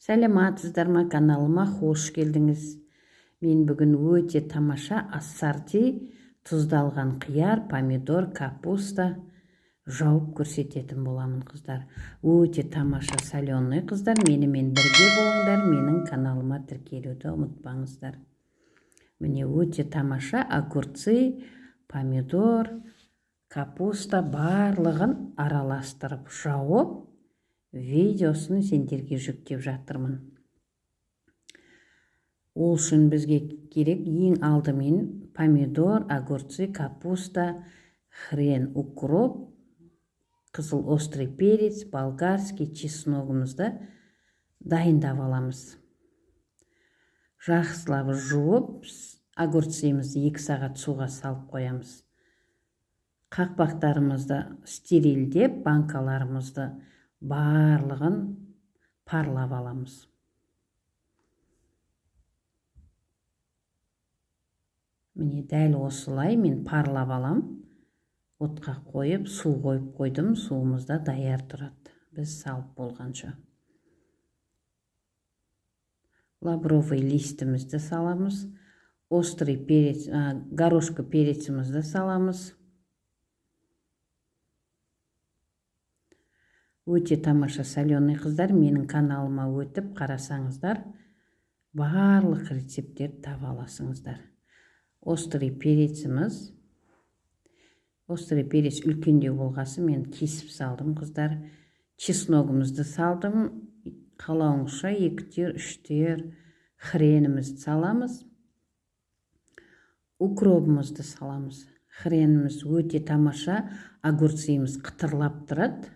Сәлематсыздар ма, каналыма қош келдіңіз. Мен бүгін өте тамаша ассорти тұздалған қияр, помидор, капуста жауып көрсететін боламын, қыздар. Өте тамаша соленый, қыздар. Менімен бірге болыңдар, менің каналыма тіркелуді ұмытпаңыздар. Міне өте тамаша огурцы, помидор, капуста барлығын араластырып жауып видеосын сендерге жүктеп жатырмын. Ол үшін бізге керек ең алдымен помидор, огурцы, капуста, хрен, укроп, қызыл острый перец, болгарский чесногымызды дайындап аламыз. Жақсылап жуып, огурцымызды 2 сағат суға салып қоямыз. Қақпақтарымызды стерилдеп, банкаларымызды барлығын парлап аламыз. Міне дәл осылай мен парлап алам. Отқа қойып, су қойып қойдым. Суымызда даяр тұрады. Біз салып болғанша. Лавровый листімізді саламыз. Острый перец, горошка перецімізді саламыз. Өте тамаша соленый, қыздар. Менің каналыма өтіп қарасаңыздар, барлық рецепттер таба аласыңыздар. Острый переціміз. Острый перец үлкендеу болғасы мен кесіп салдым, қыздар. Чесногымызды салдым. Қалауыңызша 2-тер, 3-тер хренімізді саламыз. Укробымызды саламыз. Хреніміз өте тамаша, огурцымыз қытырлап тұрады.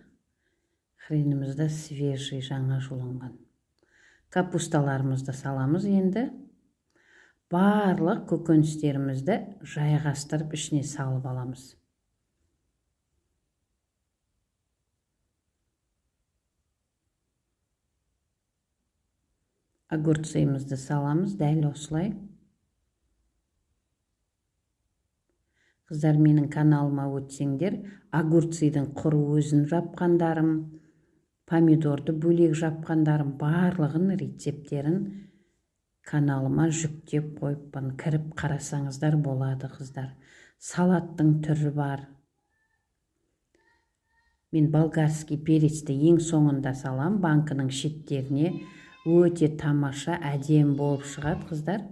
Хренімізді свежий, жаңа жуылған. Капусталарымызды саламыз енді. Барлық көкөністерімізді жайғастырып ішіне салып аламыз. Огурцымызды саламыз дәл осылай. Қыздар, менің каналыма өтсеңдер, огурцыдың құры өзін жапқандарым, помидорды бөлек жапқандарым, барлығын рецептерін каналыма жүктеп қойыппын. Кіріп қарасаңыздар болады, қыздар. Салаттың түрі бар. Мен болгарский перецті ең соңында салам, банкының шеттеріне. Өте тамаша, әдем болып шығады, қыздар.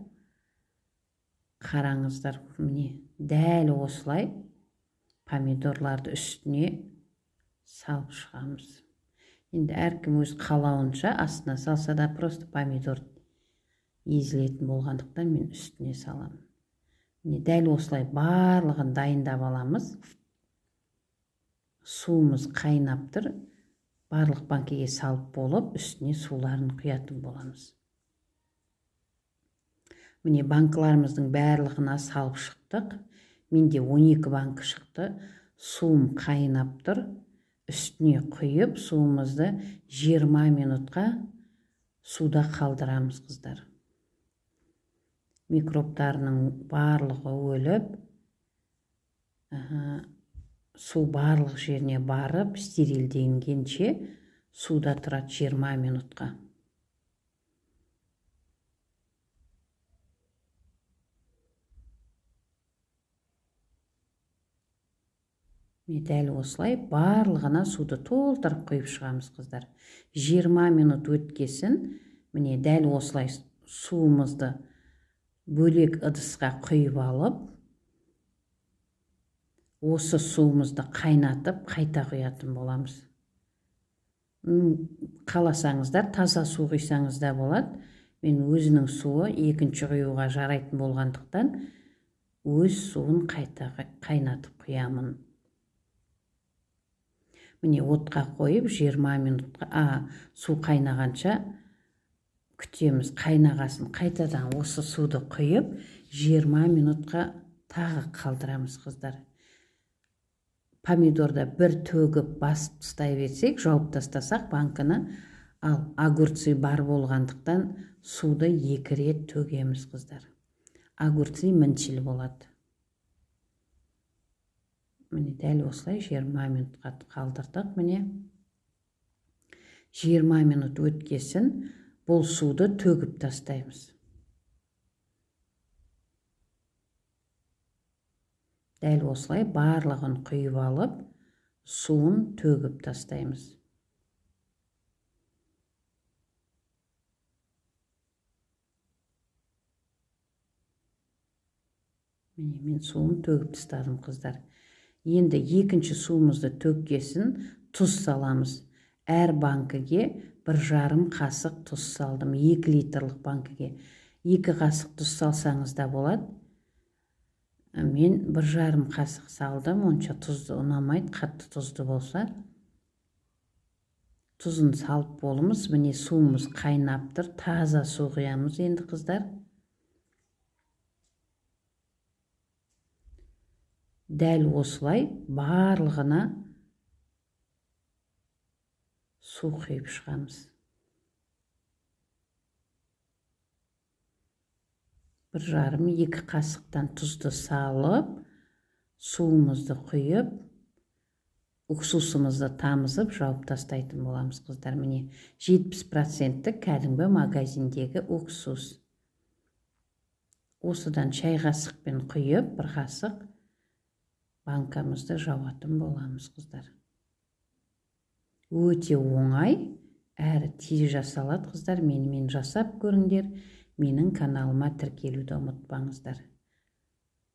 Қараңыздар, міне дәл осылай помидорларды үстіне салып шығамыз. Енді әркім өз қалауынша астына салса да просто помидор езілетін болғандықтан мен үстіне салам. Міне дәл осылай барлығын дайындап аламыз. Суымыз қайнап тұр. Барлық банкеге салып болып, үстіне суларын құятын боламыз. Міне банкаларымыздың барлығына салып шықтық. Менде 12 банка шықты. Суым қайнап тұр. Үстіне құйып, суымызды 20 минутқа суда қалдырамыз, қыздар. Микробтарының барлығы өліп, су барлық жеріне барып, стерилденгенше суда тұрады 20 минутқа. Дәл осылай барлығына суды толтырып құйып шығамыз, қыздар. 20 минут өткесін, міне дәл осылай суымызды бөлек ыдысқа құйып алып, осы суымызды қайнатып, қайта құятын боламыз. Қаласаңыздар, таза су құйсаңыз да болады. Мен өзінің суы екінші құюға жарайтын болғандықтан, өз суын қайта қайнатып құямын. Міне отқа қойып 20 минутқа, су қайнағанша күтеміз. Қайнағасын қайтадан осы суды құйып 20 минутқа тағы қалдырамыз, қыздар. Помидорда бір төгіп басып тастай берсек, жауып тастасақ банканы, ал огурцы бар болғандықтан суды 2 рет төгеміз, қыздар. Огурцы мінчіл болады. Міне дәл осылай 20 минутқа қалдырдық. Міне 20 минут өткесін бұл суды төгіп тастаймыз. Дәл осылай барлығын құйып алып, суын төгіп тастаймыз. Міне, мен суын төгіп тастадым, қыздар. Енді екінші суымызды төккесін тұз саламыз. Әр банкіге 1,5 қасық тұз салдым. 2 литрлік банкіге 2 қасық тұз салсаңыз да болады. Мен 1,5 қасық салдым, онша тұзды ұнамайды, қатты тұзды болса. Тұзын салып болымыз, міне суымыз қайнаптыр, таза су құямыз енді, қыздар. Дәл осылай барлығына су құйып шығамыз. 1,5-2 қасықтан тұзды салып, суымызды құйып, уксусымызды тамызып, жауып тастайтын боламыз, қыздар. Міне 70% кәдімгі магазиндегі уксус. Осыдан шай қасықпен құйып, 1 қасық банкамызды жауатын боламыз, қыздар. Өте оңай, әрі тез жасалады, қыздар. Менімен жасап көріңдер. Менің каналыма тіркелуді ұмытпаңыздар.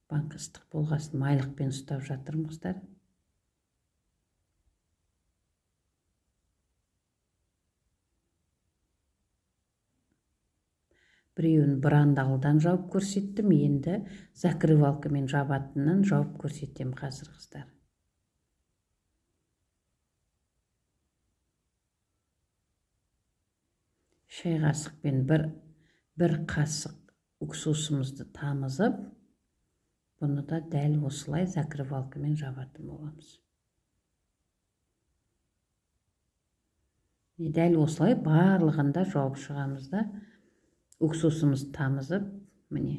Банка ыстық болғасын, майлықпен ұстап жатырмын, қыздар. Біреуін брандалыдан жауып көрсеттім, енді закрывалкамен жабатынын жауып көрсеттім қазір, қыздар. Шай қасықпен бір қасық уксусымызды тамызып, бұны да дәл осылай закрывалкамен жабатын боламыз. Дәл осылай барлығында жауып шығамыз да, уксусымыз тамызып, міне,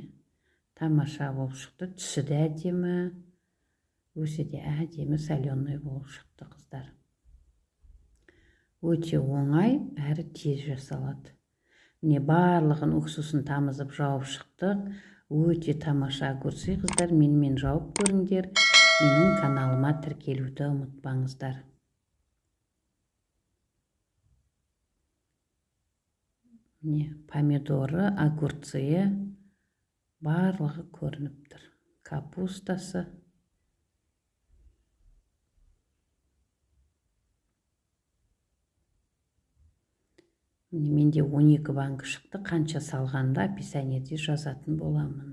тамаша болып шықты. Түсі де әдемі, өзі де әдемі соленый болып шықты, қыздар. Өте оңай, әрі тез жасалады. Міне, барлығын уксусын тамызып жауып шықтық. Өте тамаша көрсе, қыздар, менімен жауып көріңдер. Менің каналыма тіркелуді ұмытпаңыздар. Міне, помидоры, огурцы барлығы көрініп тұр. Капустасы. Менде 12 банка шықты, қанша салғанда описаниеде жазатын боламын.